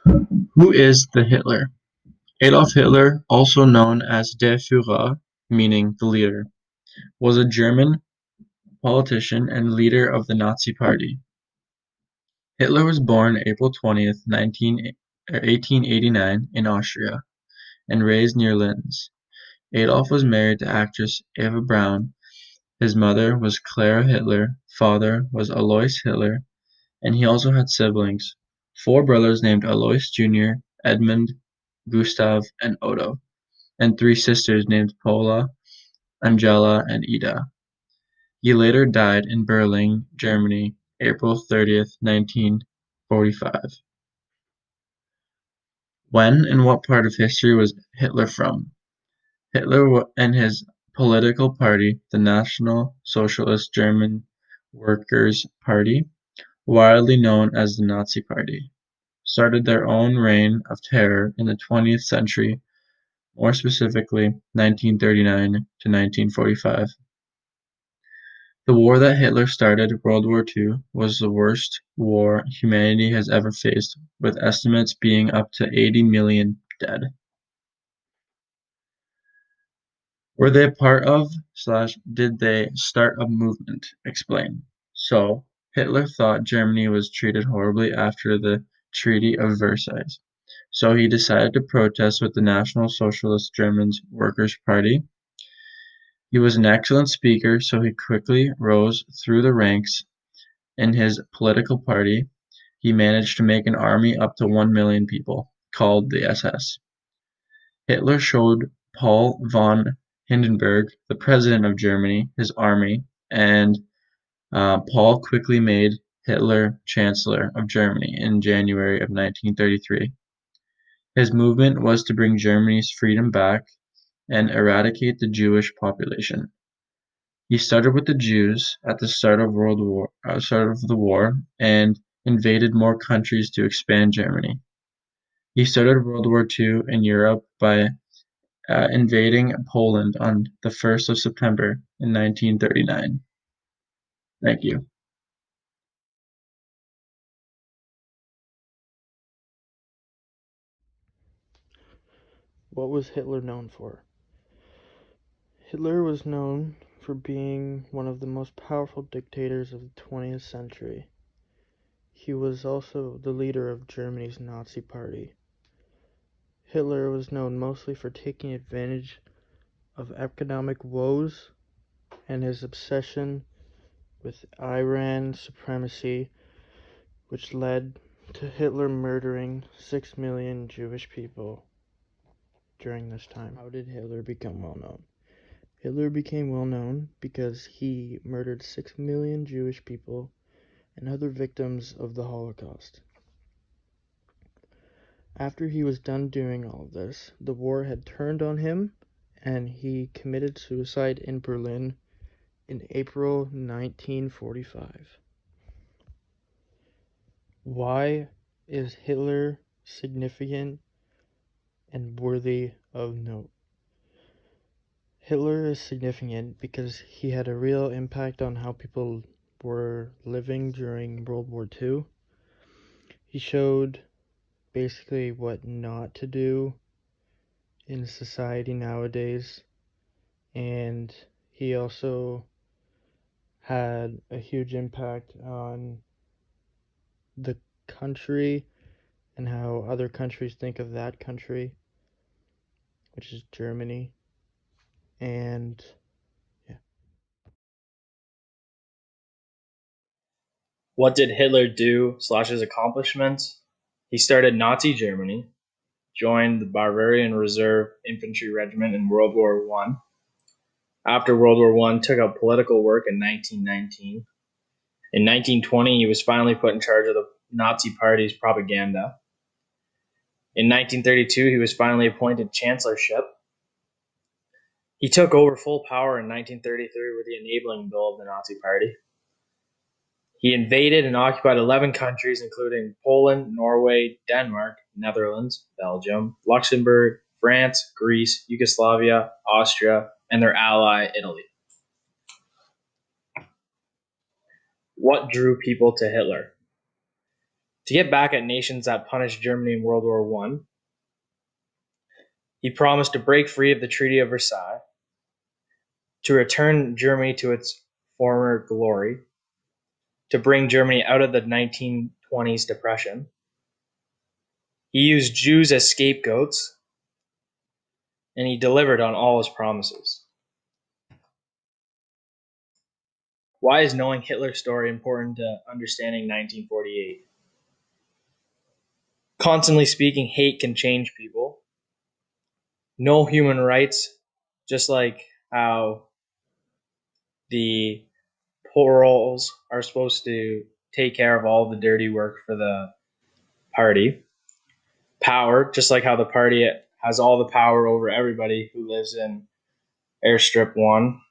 Who is the Hitler? Adolf Hitler, also known as Der Führer, meaning the leader, was a German politician and leader of the Nazi Party. Hitler was born April 20th, 1889 in Austria and raised near Linz. Adolf was married to actress Eva Braun. His mother was Clara Hitler, father was Alois Hitler, and he also had siblings, four brothers named Alois Jr., Edmund, Gustav, and Otto, and three sisters named Paula, Angela, and Ida. He later died in Berlin, Germany, April 30th, 1945. When and what part of history was Hitler from? Hitler and his political party, the National Socialist German Workers' Party, widely known as the Nazi Party, started their own reign of terror in the 20th century, more specifically 1939 to 1945. The war that Hitler started, World War II, was the worst war humanity has ever faced, with estimates being up to 80 million dead. Were they a part of/did they start a movement? Explain. So, Hitler thought Germany was treated horribly after the Treaty of Versailles, so he decided to protest with the National Socialist Germans Workers' Party. He was an excellent speaker, so he quickly rose through the ranks in his political party. He managed to make an army up to 1 million people, called the SS. Hitler showed Paul von Hindenburg, the president of Germany, his army, and Paul quickly made Hitler Chancellor of Germany in January of 1933. His movement was to bring Germany's freedom back and eradicate the Jewish population. He started with the Jews at the start of the war, and invaded more countries to expand Germany. He started World War II in Europe by invading Poland on the 1st of September in 1939. Thank you. What was Hitler known for? Hitler was known for being one of the most powerful dictators of the 20th century. He was also the leader of Germany's Nazi Party. Hitler was known mostly for taking advantage of economic woes and his obsession with Iran supremacy, which led to Hitler murdering 6 million Jewish people during this time. How did Hitler become well known? Hitler became well known because he murdered 6 million Jewish people and other victims of the Holocaust. After he was done doing all of this, the war had turned on him and he committed suicide in Berlin in April 1945. Why is Hitler significant and worthy of note? Hitler is significant because he had a real impact on how people were living during World War II. He showed basically what not to do in society nowadays, and he also had a huge impact on the country and how other countries think of that country, which is Germany. And yeah. What did Hitler do / his accomplishments? He started Nazi Germany, joined the Bavarian Reserve Infantry Regiment in World War I. After World War I, took up political work in 1919. In 1920, he was finally put in charge of the Nazi Party's propaganda. In 1932, he was finally appointed chancellorship. He took over full power in 1933 with the enabling bill of the Nazi Party. He invaded and occupied 11 countries, including Poland, Norway, Denmark, Netherlands, Belgium, Luxembourg, France, Greece, Yugoslavia, Austria, and their ally, Italy. What drew people to Hitler? To get back at nations that punished Germany in World War I, he promised to break free of the Treaty of Versailles, to return Germany to its former glory, to bring Germany out of the 1920s depression. He used Jews as scapegoats, and he delivered on all his promises. Why is knowing Hitler's story important to understanding 1948? Constantly speaking hate can change people. No human rights, just like how the Poles are supposed to take care of all the dirty work for the party. Power, just like how the party has all the power over everybody who lives in Airstrip 1.